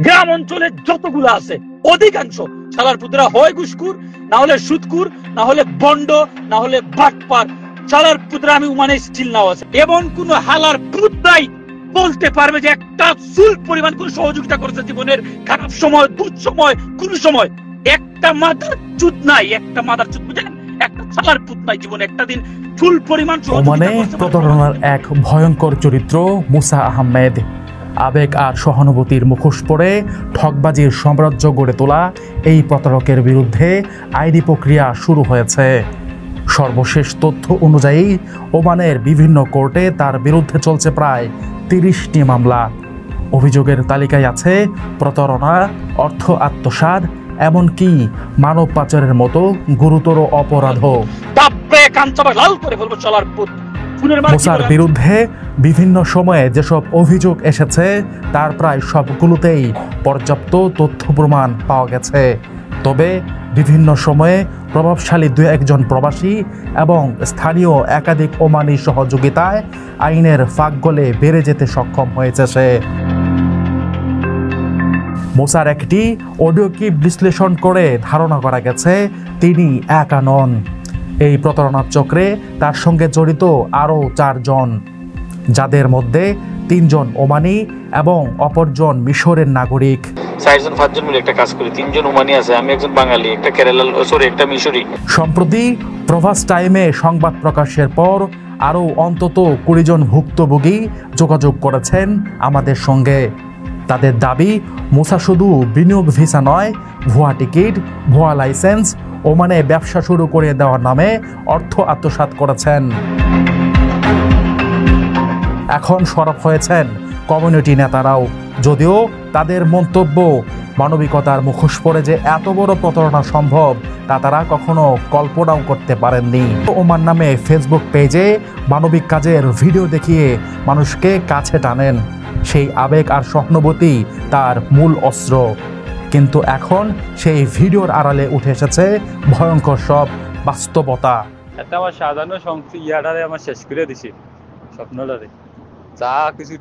গ্রাম অঞ্চলে যতগুলো আছে অধিকাংশ শালার পুতরা হয় ঘুষখোর, না হলে সুদখোর, না হলে বন্ড, না হলে বাটপার। শালার পুতরা আমি ওমানে স্টিল নাও আছে, এমন কোন হালার পুতরাই বলতে পারবে যে একটা চুল পরিমাণ কোন সহযোগিতা করেছে জীবনের খারাপ সময়, দুঃসময়, কোন সময়। একটা মাদার চুদ নাই, একটা মাদার চুদ বুঝেন, একটা শালার পুত নাই জীবনে একটা দিন চুল পরিমাণ ওমানে প্রতারণার এক ভয়ঙ্কর চরিত্র মুসা আহমেদ। আবেগ আর সহানুভূতির মুখোশ পরে ঠকবাজির সাম্রাজ্য গড়ে তোলা এই প্রতারকের বিরুদ্ধে আইনি প্রক্রিয়া শুরু হয়েছে। সর্বশেষ তথ্য অনুযায়ী ওমানের বিভিন্ন কোর্টে তার বিরুদ্ধে চলছে প্রায় 30টি মামলা। অভিযোগের তালিকায় আছে প্রতারণা, অর্থ আত্মসাৎ, এমনকি মানব পাচারের মতো গুরুতর অপরাধও। মুসার বিরুদ্ধে বিভিন্ন সময়ে যেসব অভিযোগ এসেছে তার প্রায় সবগুলোতেই পর্যাপ্ত তথ্য প্রমাণ পাওয়া গেছে। তবে বিভিন্ন সময়ে প্রভাবশালী দু একজন প্রবাসী এবং স্থানীয় একাধিক ওমানি সহযোগিতায় আইনের ফাঁক গলে বেড়ে যেতে সক্ষম হয়েছে সে। মুসার একটি অডিও ক্লিপ বিশ্লেষণ করে ধারণা করা গেছে তিনি একা নন। এই প্রতারণার চক্রে তার সঙ্গে জড়িত আরও 4 জন, যাদের মধ্যে 3 জন ওমানি এবং অপরজন মিশরের নাগরিক। 4 জন 5 জন মিলে একটা কাজ করি, 3 জন ওমানি আছে, আমি একজন বাঙালি, একটা কেরালার, একটা মিশরি। সম্প্রতি প্রভাস টাইমে সংবাদ প্রকাশের পর আরও অন্তত 20 জন ভুক্তভোগী যোগাযোগ করেছেন আমাদের সঙ্গে। তাদের দাবি মুসা শুধু বিনিয়োগ ভিসা নয়, ভুয়া টিকিট, ভুয়া লাইসেন্স, ওমানে ব্যবসা শুরু করে দেওয়ার নামে অর্থ আত্মসাৎ করেছেন। এখন সরব হয়েছেন কমিউনিটি নেতারাও, যদিও তাদের মন্তব্য মানবিকতার মুখোশ পরে যে এত বড় প্রতারণা সম্ভব তা তারা কখনো কল্পনাও করতে পারেননি। ওমান নামে ফেসবুক পেজে মানবিক কাজের ভিডিও দেখিয়ে মানুষকে কাছে টানেন। সেই আবেগ আর সহানুভূতি তার মূল অস্ত্র। কিন্তু এখন সেই ভিডিওর আড়ালে উঠে এসেছে ভয়ঙ্কর সব বাস্তবতা। একটা আমার সাধারণ ইয়াটারে আমার শেষ করে দিছি, স্বপ্নটারে যা কিছু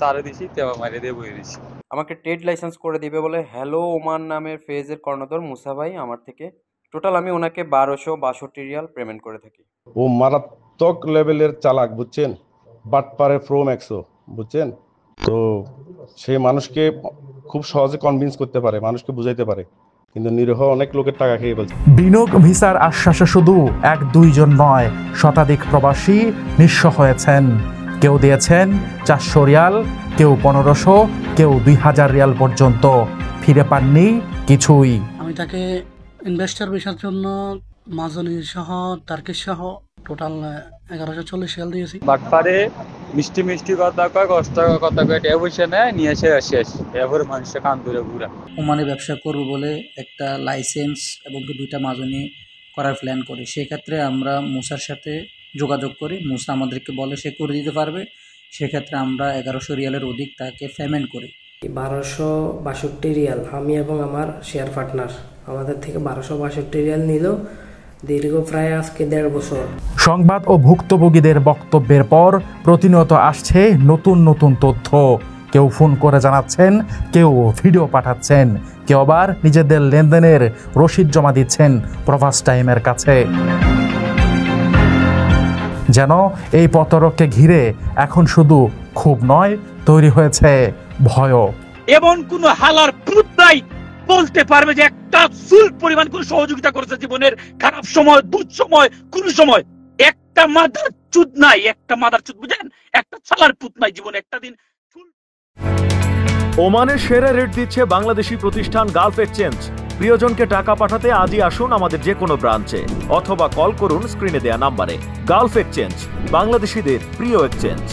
তারে দিছি, মারিয়ে দিয়ে বই দিছি। আমাকে ট্রেড লাইসেন্স করে দিবে বলে হ্যালো ওমান নামের ফেজের কর্ণধর মুসা ভাই আমার থেকে টোটাল আমি ওনাকে 1262 রিয়াল পেমেন্ট করে থাকি। ও মারাত্মক লেভেলের চালাক, বুঝছেন, বাটপারে প্রো ম্যাক্সও, বুঝছেন। তো সে মানুষকে খুব সহজে কনভিন্স করতে পারে, মানুষকে বুঝাইতে পারে, কিন্তু নিরীহ অনেক লোকের টাকা খেয়ে ফেলছে। বিনিয়োগ ভিসার আশ্বাসে শুধু 1-2 জন নয়, শতাধিক প্রবাসী নিঃস্ব হয়েছেন। কেউ দিয়েছেন 400 রিয়াল, কেউ 1500, কেউ 2000 রিয়াল পর্যন্ত, ফিরে পাননি কিছুই। আমি তাকে ইনভেস্টর ভিসার জন্য মাজনি সহ টার্কিশ সহ টোটাল 1140 রিয়াল দিয়েছি। বাটপারে মিষ্টি মিষ্টি কথা কয়, কষ্ট কথা কয়, টাকা পয়সা নেয়, নিয়ে এসে শেষ, এরপরে মানুষের কান ধরে ঘুরা। ওমানে ব্যবসা করবো বলে একটা লাইসেন্স এবং 2টা মাজনি করার প্ল্যান করি। সেক্ষেত্রে আমরা মুসার সাথে যোগাযোগ করি, মুসা আমাদেরকে বলে সে করে দিতে পারবে। সেক্ষেত্রে আমরা 1100 রিয়ালের অধিক তাকে পেমেন্ট করি। 1262 রিয়াল আমি এবং আমার শেয়ার পার্টনার আমাদের থেকে 1262 রিয়াল নিল দীর্ঘ প্রায় আজকে 1.5 বছর। সংবাদ ও ভুক্তভোগীদের বক্তব্যের পর প্রতিনিয়ত আসছে নতুন নতুন তথ্য। কেউ ফোন করে জানাচ্ছেন, কেউ ভিডিও পাঠাচ্ছেন, কেউ আবার নিজেদের লেনদেনের রসিদ জমা দিচ্ছেন প্রভাস টাইমের কাছে। যেন এই প্রতারককে ঘিরে এখন শুধু ক্ষোভ নয়, তৈরি হয়েছে ভয়। এমন কোন হালার পুতরাই বলতে পারবে যে একটা চুল পরিমাণ কোন সহযোগিতা করেছে জীবনের খারাপ সময়, দুঃসময়, কোন সময়। একটা মাদার চুদ নাই, একটা মাদার চুদ বুঝেন, একটা শালার পুত নাই জীবনে একটা দিন। ওমানের সেরা রেট দিচ্ছে বাংলাদেশি প্রতিষ্ঠান গালফ এক্সচেঞ্জ। প্রিয়জনকে টাকা পাঠাতে আজই আসুন আমাদের যে কোনো ব্রাঞ্চে অথবা কল করুন স্ক্রিনে দেয়া নাম্বারে। গালফ এক্সচেঞ্জ, বাংলাদেশিদের প্রিয় এক্সচেঞ্জ।